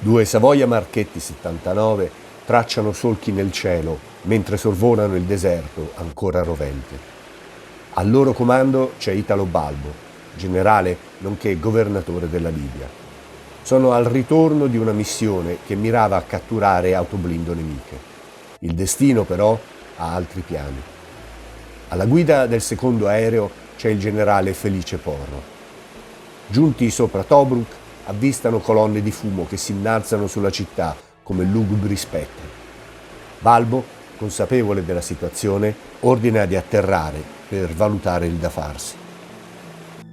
Due Savoia Marchetti 79 tracciano solchi nel cielo mentre sorvolano il deserto ancora rovente. Al loro comando c'è Italo Balbo, generale nonché governatore della Libia. Sono al ritorno di una missione che mirava a catturare autoblindo nemiche. Il destino però ha altri piani. Alla guida del secondo aereo c'è il generale Felice Porro. Giunti sopra Tobruk, avvistano colonne di fumo che si innalzano sulla città come lugubri spettri. Balbo, consapevole della situazione, ordina di atterrare per valutare il da farsi.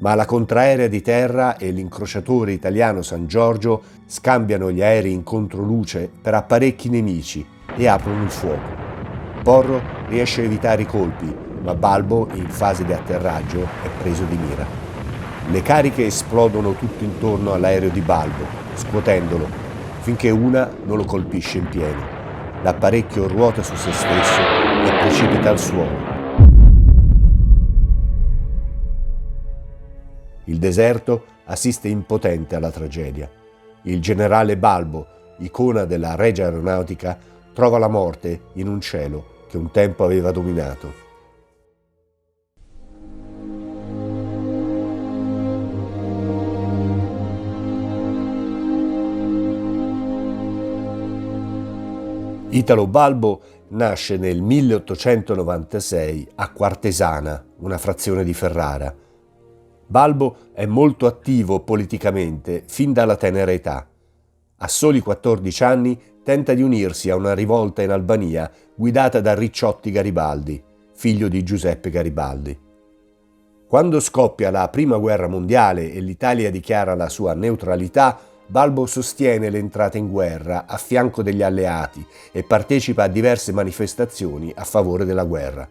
Ma la contraerea di terra e l'incrociatore italiano San Giorgio scambiano gli aerei in controluce per apparecchi nemici e aprono il fuoco. Porro riesce a evitare i colpi, ma Balbo, in fase di atterraggio, è preso di mira. Le cariche esplodono tutto intorno all'aereo di Balbo, scuotendolo, finché una non lo colpisce in pieno. L'apparecchio ruota su se stesso e precipita al suolo. Il deserto assiste impotente alla tragedia. Il generale Balbo, icona della Regia Aeronautica, trova la morte in un cielo che un tempo aveva dominato. Italo Balbo nasce nel 1896 a Quartesana, una frazione di Ferrara. Balbo è molto attivo politicamente fin dalla tenera età. A soli 14 anni tenta di unirsi a una rivolta in Albania guidata da Ricciotti Garibaldi, figlio di Giuseppe Garibaldi. Quando scoppia la Prima Guerra Mondiale e l'Italia dichiara la sua neutralità, Balbo sostiene l'entrata in guerra a fianco degli alleati e partecipa a diverse manifestazioni a favore della guerra.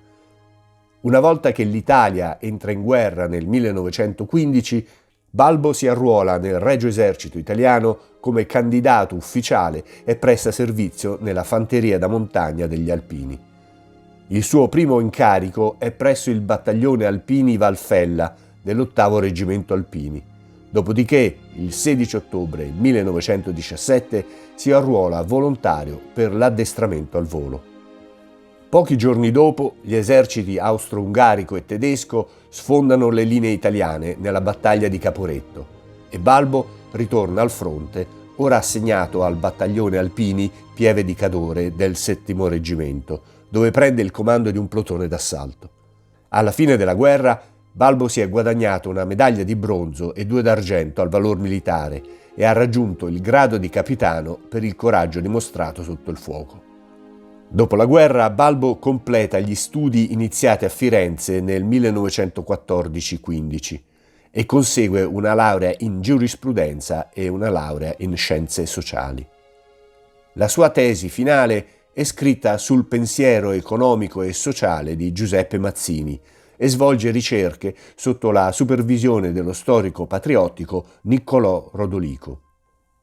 Una volta che l'Italia entra in guerra nel 1915, Balbo si arruola nel Regio Esercito Italiano come candidato ufficiale e presta servizio nella fanteria da montagna degli Alpini. Il suo primo incarico è presso il battaglione Alpini Valfella dell'8° Reggimento Alpini. Dopodiché, il 16 ottobre 1917, si arruola volontario per l'addestramento al volo. Pochi giorni dopo, gli eserciti austro-ungarico e tedesco sfondano le linee italiane nella battaglia di Caporetto e Balbo ritorna al fronte, ora assegnato al battaglione Alpini Pieve di Cadore del 7° Reggimento, dove prende il comando di un plotone d'assalto. Alla fine della guerra, Balbo si è guadagnato una medaglia di bronzo e 2 d'argento al valor militare e ha raggiunto il grado di capitano per il coraggio dimostrato sotto il fuoco. Dopo la guerra, Balbo completa gli studi iniziati a Firenze nel 1914-15 e consegue una laurea in giurisprudenza e una laurea in scienze sociali. La sua tesi finale è scritta sul pensiero economico e sociale di Giuseppe Mazzini e svolge ricerche sotto la supervisione dello storico patriottico Niccolò Rodolico.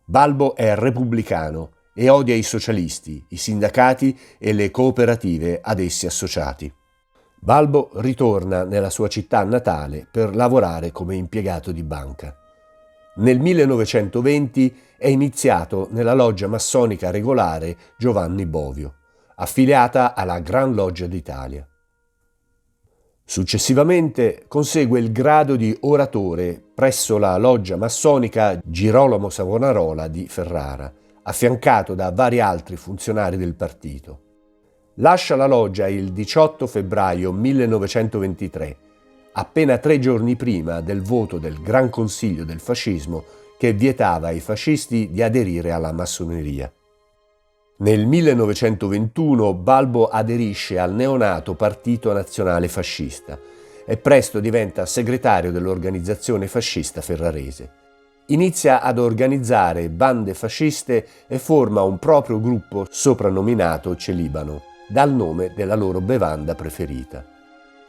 Balbo è repubblicano e odia i socialisti, i sindacati e le cooperative ad essi associati. Balbo ritorna nella sua città natale per lavorare come impiegato di banca. Nel 1920 è iniziato nella loggia massonica regolare Giovanni Bovio, affiliata alla Gran Loggia d'Italia. Successivamente consegue il grado di oratore presso la loggia massonica Girolamo Savonarola di Ferrara, affiancato da vari altri funzionari del partito. Lascia la loggia il 18 febbraio 1923, appena 3 giorni prima del voto del Gran Consiglio del Fascismo che vietava ai fascisti di aderire alla massoneria. Nel 1921 Balbo aderisce al neonato Partito Nazionale Fascista e presto diventa segretario dell'organizzazione fascista ferrarese. Inizia ad organizzare bande fasciste e forma un proprio gruppo soprannominato Celibano, dal nome della loro bevanda preferita.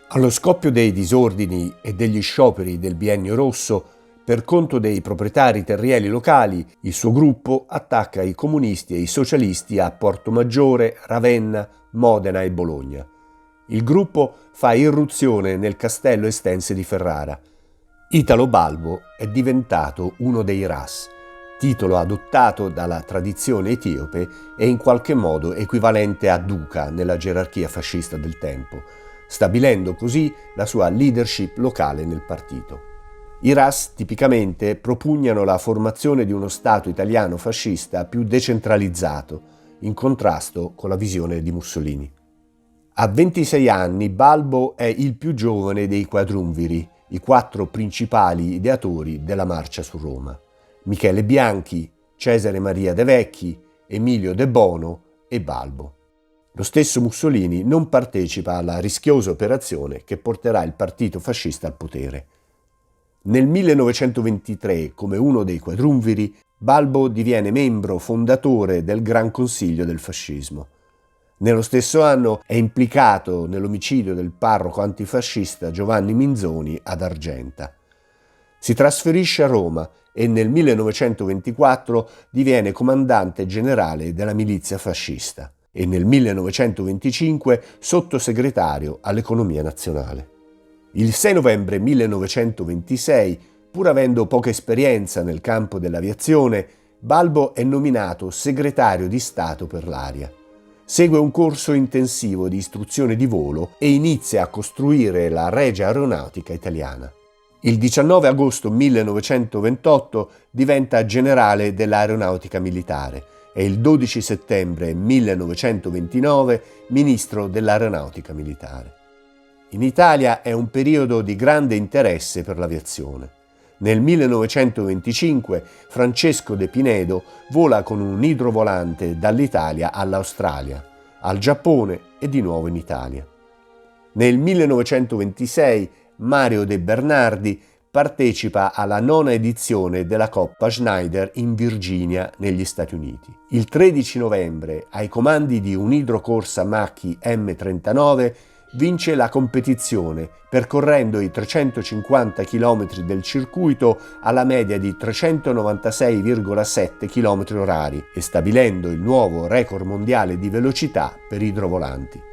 Allo scoppio dei disordini e degli scioperi del Biennio Rosso, per conto dei proprietari terrieri locali, il suo gruppo attacca i comunisti e i socialisti a Portomaggiore, Ravenna, Modena e Bologna. Il gruppo fa irruzione nel castello Estense di Ferrara. Italo Balbo è diventato uno dei RAS, titolo adottato dalla tradizione etiope e in qualche modo equivalente a duca nella gerarchia fascista del tempo, stabilendo così la sua leadership locale nel partito. I RAS tipicamente propugnano la formazione di uno Stato italiano fascista più decentralizzato, in contrasto con la visione di Mussolini. A 26 anni Balbo è il più giovane dei quadrumviri, i 4 principali ideatori della marcia su Roma: Michele Bianchi, Cesare Maria De Vecchi, Emilio De Bono e Balbo. Lo stesso Mussolini non partecipa alla rischiosa operazione che porterà il partito fascista al potere. Nel 1923, come uno dei quadrumviri, Balbo diviene membro fondatore del Gran Consiglio del Fascismo. Nello stesso anno è implicato nell'omicidio del parroco antifascista Giovanni Minzoni ad Argenta. Si trasferisce a Roma e nel 1924 diviene comandante generale della milizia fascista e nel 1925 sottosegretario all'economia nazionale. Il 6 novembre 1926, pur avendo poca esperienza nel campo dell'aviazione, Balbo è nominato segretario di Stato per l'aria. Segue un corso intensivo di istruzione di volo e inizia a costruire la Regia Aeronautica Italiana. Il 19 agosto 1928 diventa generale dell'Aeronautica Militare e il 12 settembre 1929 ministro dell'Aeronautica Militare. In Italia è un periodo di grande interesse per l'aviazione. Nel 1925 Francesco De Pinedo vola con un idrovolante dall'Italia all'Australia, al Giappone e di nuovo in Italia. Nel 1926 Mario De Bernardi partecipa alla 9ª edizione della Coppa Schneider in Virginia, negli Stati Uniti. Il 13 novembre, ai comandi di un idrocorsa Macchi M39, vince la competizione percorrendo i 350 km del circuito alla media di 396,7 km/h e stabilendo il nuovo record mondiale di velocità per idrovolanti.